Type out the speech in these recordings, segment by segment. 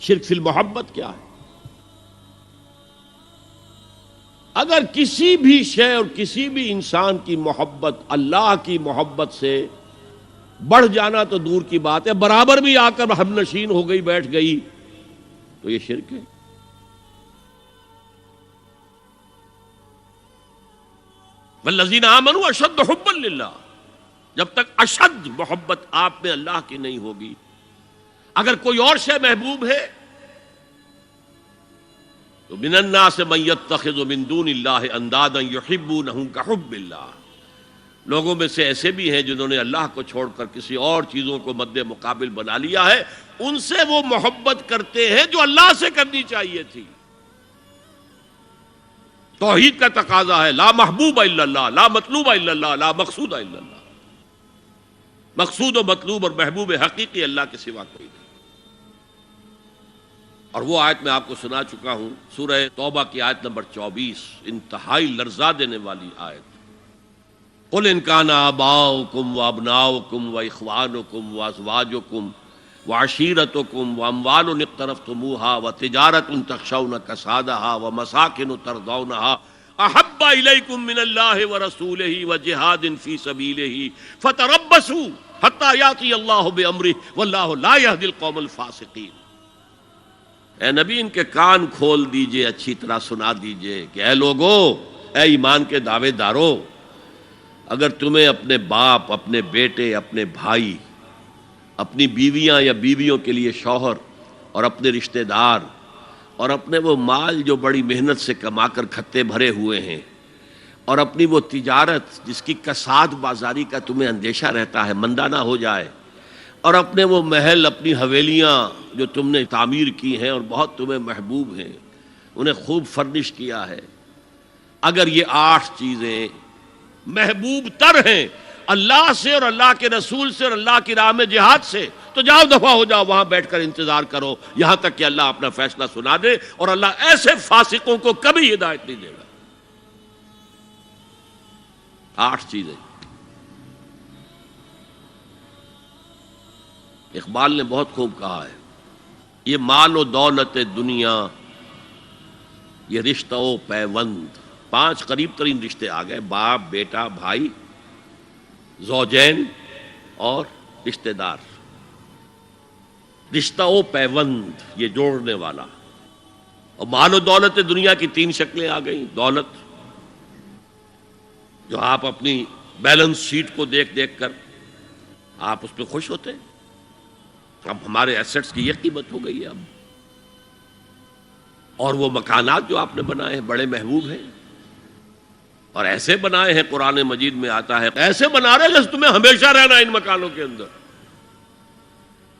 شرک فی المحبت کیا ہے؟ اگر کسی بھی شے اور کسی بھی انسان کی محبت اللہ کی محبت سے بڑھ جانا تو دور کی بات ہے، برابر بھی آ کر ہم نشین ہو گئی، بیٹھ گئی، تو یہ شرک ہے۔ والذین آمنوا اشد حبا للہ، جب تک اشد محبت آپ میں اللہ کی نہیں ہوگی، اگر کوئی اور شے محبوب ہے تو من الناس من یتخذ من دون اللہ اندادا یحبونہم کحب اللہ، لوگوں میں سے ایسے بھی ہیں جنہوں نے اللہ کو چھوڑ کر کسی اور چیزوں کو مد مقابل بنا لیا ہے، ان سے وہ محبت کرتے ہیں جو اللہ سے کرنی چاہیے تھی۔ توحید کا تقاضا ہے لا محبوب الا اللہ، لا مطلوب الا اللہ، لا مقصود الا اللہ۔ مقصود و مطلوب اور محبوب حقیقی اللہ کے سوا کوئی نہیں۔ اور وہ آیت میں آپ کو سنا چکا ہوں، سورہ توبہ کی آیت نمبر 24، انتہائی لرزا دینے والی آیت۔ قل ان کان آباؤکم وابناؤکم واخوانکم وازواجکم وعشیرتکم واموال اقترفتموها وتجارۃ تخشون کسادها ومساکن ترضونها احب الیکم من اللہ ورسولہ وجہاد فی سبیلہ فتربصوا حتی یاتی اللہ بامرہ واللہ لا یہدی القوم الفاسقین۔ اے نبی، ان کے کان کھول دیجئے، اچھی طرح سنا دیجئے کہ اے لوگو، اے ایمان کے دعوے دارو، اگر تمہیں اپنے باپ، اپنے بیٹے، اپنے بھائی، اپنی بیویاں یا بیویوں کے لیے شوہر اور اپنے رشتہ دار اور اپنے وہ مال جو بڑی محنت سے کما کر کھتے بھرے ہوئے ہیں اور اپنی وہ تجارت جس کی کساد بازاری کا تمہیں اندیشہ رہتا ہے مندہ نہ ہو جائے، اور اپنے وہ محل، اپنی حویلیاں جو تم نے تعمیر کی ہیں اور بہت تمہیں محبوب ہیں، انہیں خوب فرنش کیا ہے، اگر یہ 8 چیزیں محبوب تر ہیں اللہ سے اور اللہ کے رسول سے اور اللہ کی راہ میں جہاد سے، تو جاؤ دفع ہو جاؤ، وہاں بیٹھ کر انتظار کرو یہاں تک کہ اللہ اپنا فیصلہ سنا دے، اور اللہ ایسے فاسقوں کو کبھی ہدایت نہیں دے گا۔ 8 چیزیں۔ اقبال نے بہت خوب کہا ہے، یہ مال و دولت دنیا، یہ رشتہ و پیوند، 5 قریب ترین رشتے آ گئے، باپ، بیٹا، بھائی، زوجین اور رشتہ دار۔ رشتہ و پیوند، یہ جوڑنے والا۔ اور مال و دولت دنیا کی 3 شکلیں آ گئیں۔ دولت جو آپ اپنی بیلنس شیٹ کو دیکھ دیکھ کر آپ اس پہ خوش ہوتے ہیں، اب ہمارے ایسٹس کی یہ قیمت ہو گئی ہے اب۔ اور وہ مکانات جو آپ نے بنائے ہیں بڑے محبوب ہیں، اور ایسے بنائے ہیں، قرآن مجید میں آتا ہے ایسے بنا رہے جیسے تمہیں ہمیشہ رہنا ہے ان مکانوں کے اندر۔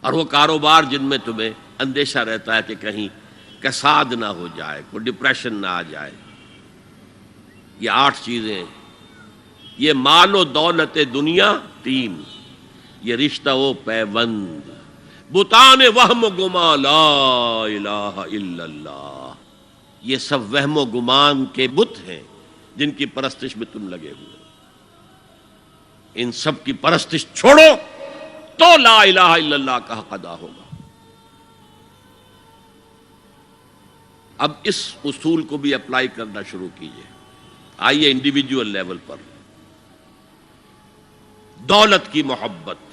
اور وہ کاروبار جن میں تمہیں اندیشہ رہتا ہے کہ کہیں کساد نہ ہو جائے، کوئی ڈپریشن نہ آ جائے۔ یہ 8 چیزیں، یہ مال و دولت دنیا 3، یہ رشتہ و پیوند، بتان وہم و گما لا الہ الا اللہ، یہ سب وہم و گمان کے بت ہیں جن کی پرستش میں تم لگے ہوئے۔ ان سب کی پرستش چھوڑو تو لا الہ الا اللہ کا حق ادا ہوگا۔ اب اس اصول کو بھی اپلائی کرنا شروع کیجئے۔ آئیے انڈیویجول لیول پر، دولت کی محبت۔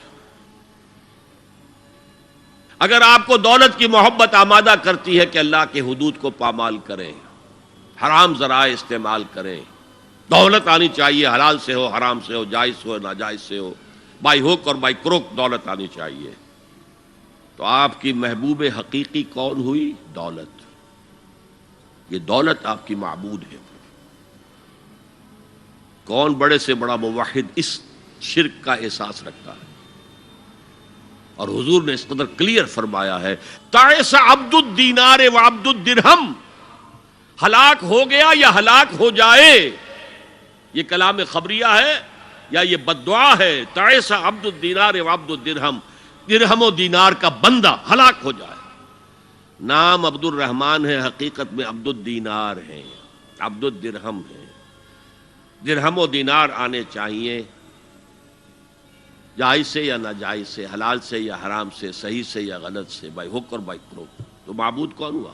اگر آپ کو دولت کی محبت آمادہ کرتی ہے کہ اللہ کے حدود کو پامال کریں، حرام ذرائع استعمال کریں، دولت آنی چاہیے، حلال سے ہو، حرام سے ہو، جائز ہو، ناجائز سے ہو، بائی ہوک اور بائی کروک دولت آنی چاہیے، تو آپ کی محبوب حقیقی کون ہوئی؟ دولت۔ یہ دولت آپ کی معبود ہے۔ کون بڑے سے بڑا موحد اس شرک کا احساس رکھتا ہے؟ اور حضور نے اس قدر کلیئر فرمایا ہے، تعس عبد الدینار و عبد الدرہم، ہلاک ہو گیا یا ہلاک ہو جائے، یہ کلام خبریہ ہے یا یہ بددعا ہے؟ تعس عبد الدینار و عبد الدرہم، درہم و دینار کا بندہ ہلاک ہو جائے۔ نام عبد الرحمن ہے، حقیقت میں عبد الدینار ہے، عبد الدرہم ہے۔ درہم و دینار آنے چاہیے، جائز سے یا ناجائز سے، حلال سے یا حرام سے، صحیح سے یا غلط سے، بائی حق اور بائی کرو، تو معبود کون ہوا؟